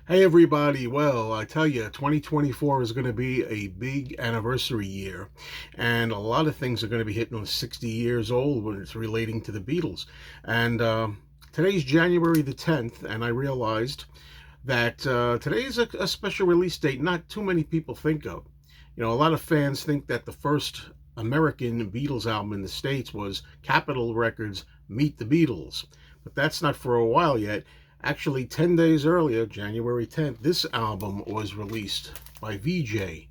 Hey everybody, well, I tell you, 2024 is going to be a big anniversary year, and a lot of things are going to be hitting on 60 years old when it's relating to the Beatles. And today's January the 10th, and I realized that today is a special release date not too many people think of. A lot of fans think that the first American Beatles album in the States was Capitol Records' Meet the Beatles, but that's not for a while yet. Actually, 10 days earlier, January 10th, this album was released by VJ,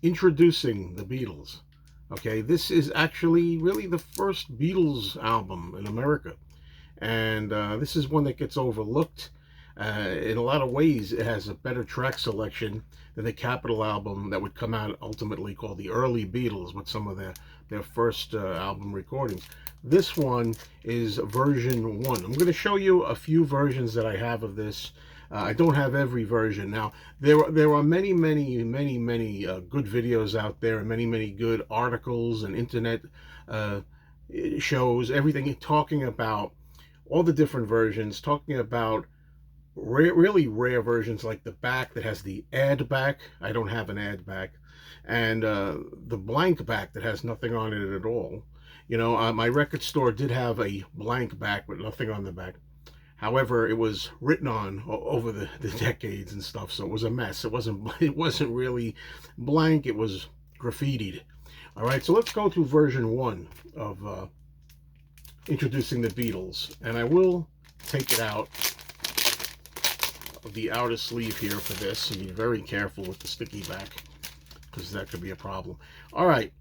introducing the Beatles. Okay, this is actually really the first Beatles album in America. And this is one that gets overlooked. In a lot of ways, it has a better track selection than the Capitol album that would come out ultimately called the Early Beatles with some of their first album recordings. This one is version 1. I'm going to show you a few versions that I have of this. I don't have every version. Now, there are many good videos out there, and many good articles and internet shows, everything talking about all the different versions, talking about really rare versions like the back that has the add back. I don't have an add back. And the blank back that has nothing on it at all. My record store did have a blank back with nothing on the back. However, it was written on over the decades and stuff, so it was a mess. It wasn't really blank. It was graffitied. All right, so let's go to version 1 of introducing the Beatles, and I will take it out of the outer sleeve here for this, and be very careful with the sticky back because that could be a problem. All right,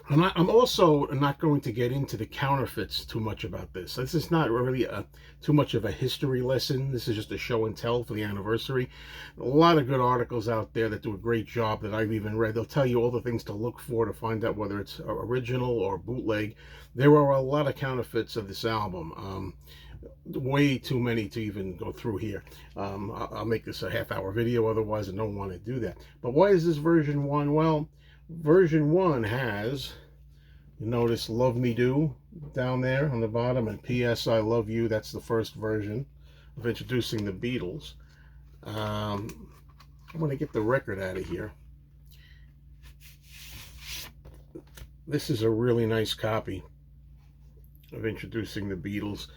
I'm also not going to get into the counterfeits too much about this. This is not really too much of a history lesson. This is just a show and tell for the anniversary. A lot of good articles out there that do a great job that I've even read. They'll tell you all the things to look for to find out whether it's original or bootleg. There are a lot of counterfeits of this album. Way too many to even go through here. I'll make this a half-hour video, otherwise I don't want to do that. But why is this version 1? Well, version 1 has, you notice Love Me Do down there on the bottom, and P.S. I Love You. That's the first version of introducing the Beatles. I'm going to get the record out of here. This is a really nice copy of introducing the Beatles.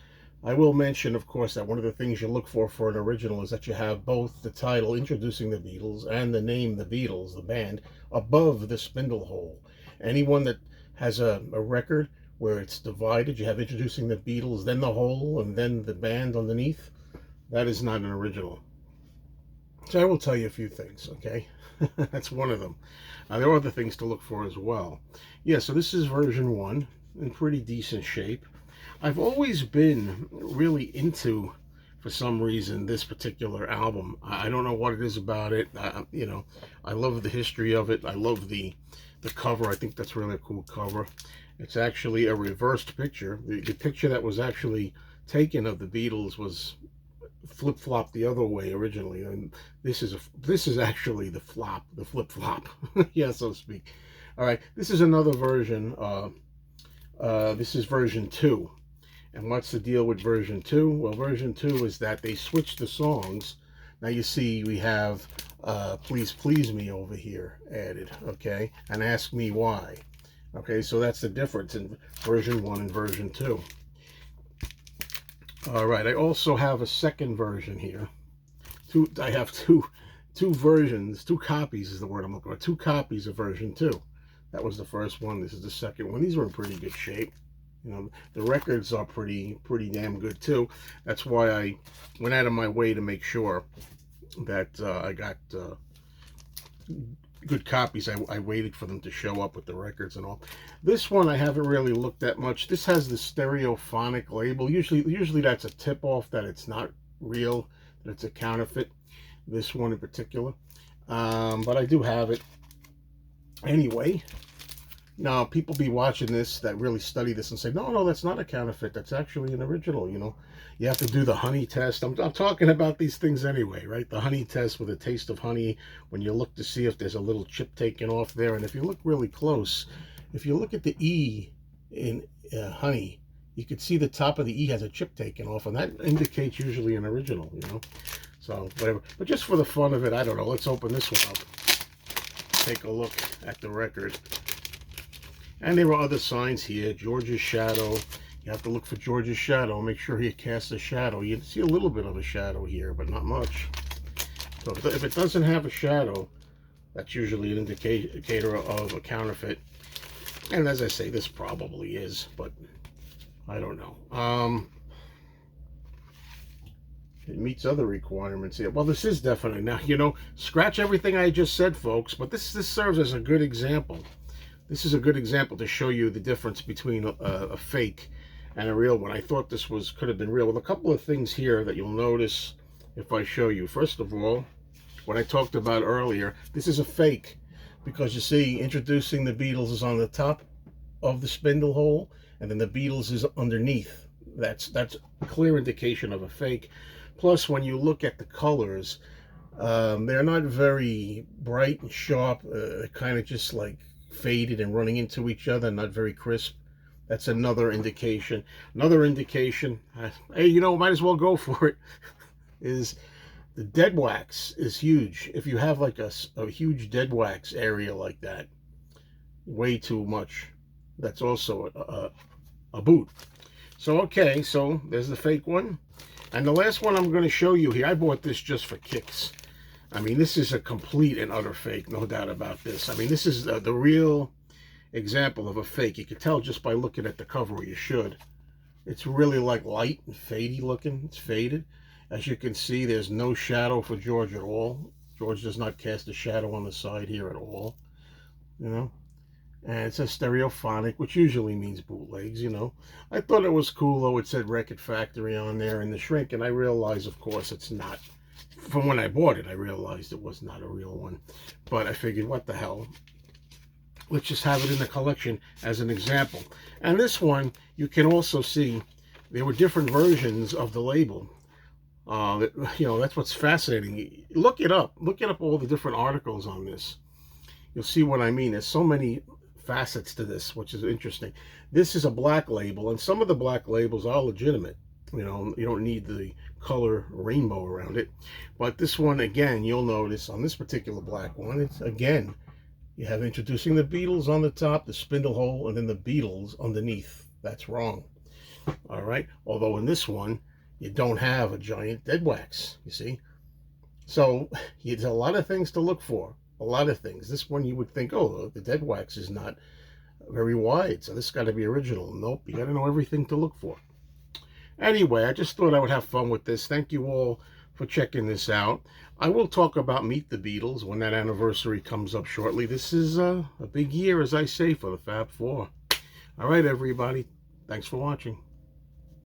I will mention, of course, that one of the things you look for an original is that you have both the title Introducing the Beatles and the name The Beatles, the band, above the spindle hole. Anyone that has a record where it's divided, you have Introducing the Beatles, then the hole, and then the band underneath, that is not an original. So I will tell you a few things, okay? That's one of them. There are other things to look for as well. Yeah, so this is version 1 in pretty decent shape. I've always been really into, for some reason, this particular album. I don't know what it is about it. I love the history of it. I love the cover. I think that's really a cool cover. It's actually a reversed picture. The picture that was actually taken of the Beatles was flip-flopped the other way originally, and this is actually the flip-flop, yeah, so to speak. All right, this is another version. This is version 2. And what's the deal with version 2? Well, version 2 is that they switched the songs. Now you see we have Please Please Me over here added, okay? And Ask Me Why. Okay, so that's the difference in version 1 and version 2. All right, I also have a second version here. I have two versions, 2 copies is the word I'm looking for. 2 copies of version 2. That was the first one. This is the second one. These are in pretty good shape. The records are pretty damn good too. That's why I went out of my way to make sure that I got good copies. I waited for them to show up with the records and all. This one I haven't really looked that much. This has the stereophonic label. Usually that's a tip-off that it's not real, that it's a counterfeit. This one in particular. But I do have it. Anyway, now, people be watching this that really study this and say, no, that's not a counterfeit. That's actually an original, You have to do the honey test. I'm talking about these things anyway, right? The honey test with a taste of honey, when you look to see if there's a little chip taken off there. And if you look really close, if you look at the E in honey, you can see the top of the E has a chip taken off, and that indicates usually an original, So, whatever. But just for the fun of it, I don't know. Let's open this one up. Take a look at the record. And there are other signs here. George's shadow. You have to look for George's shadow. Make sure he casts a shadow. You see a little bit of a shadow here, but not much. So if it doesn't have a shadow, that's usually an indicator of a counterfeit. And as I say, this probably is, but I don't know. It meets other requirements here. Well, this is definitely, now, you know, scratch everything I just said, folks, but this serves as a good example. This is a good example to show you the difference between a fake and a real one. I thought this could have been real. With a couple of things here that you'll notice if I show you. First of all, what I talked about earlier, this is a fake, because you see, introducing the Beatles is on the top of the spindle hole, and then the Beatles is underneath. That's a clear indication of a fake. Plus, when you look at the colors, they're not very bright and sharp. They're kind of just like faded and running into each other, not very crisp. That's another indication. Another indication, hey, you know, might as well go for it, is the dead wax is huge. If you have like a huge dead wax area like that, way too much, that's also a boot. So, okay, so there's the fake one. And the last one I'm going to show you here, I bought this just for kicks. I mean, this is a complete and utter fake, no doubt about this. I mean, this is the real example of a fake. You can tell just by looking at the cover, or you should. It's really like light and fadey looking. It's faded. As you can see, there's no shadow for George at all. George does not cast a shadow on the side here at all, you know. And it says stereophonic, which usually means bootlegs, you know. I thought it was cool, though. It said Record Factory on there in the shrink, and I realized, of course, it's not. From when I bought it, I realized it was not a real one. But I figured, what the hell? Let's just have it in the collection as an example. And this one, you can also see there were different versions of the label. You know, that's what's fascinating. Look it up. Look up all the different articles on this. You'll see what I mean. There's so many facets to this, which is interesting. This is a black label, and some of the black labels are legitimate. You know, you don't need the color rainbow around it. But this one, again, you'll notice on this particular black one, it's, again, you have introducing the Beatles on the top, the spindle hole, and then the Beatles underneath. That's wrong. All right. Although in this one, you don't have a giant dead wax, you see. So there's a lot of things to look for. A lot of things. This one you would think, oh, the dead wax is not very wide, so this got to be original. Nope, you got to know everything to look for. Anyway, I just thought I would have fun with this. Thank you all for checking this out. I will talk about Meet the Beatles when that anniversary comes up shortly. This is a big year, as I say, for the Fab Four. All right, everybody. Thanks for watching.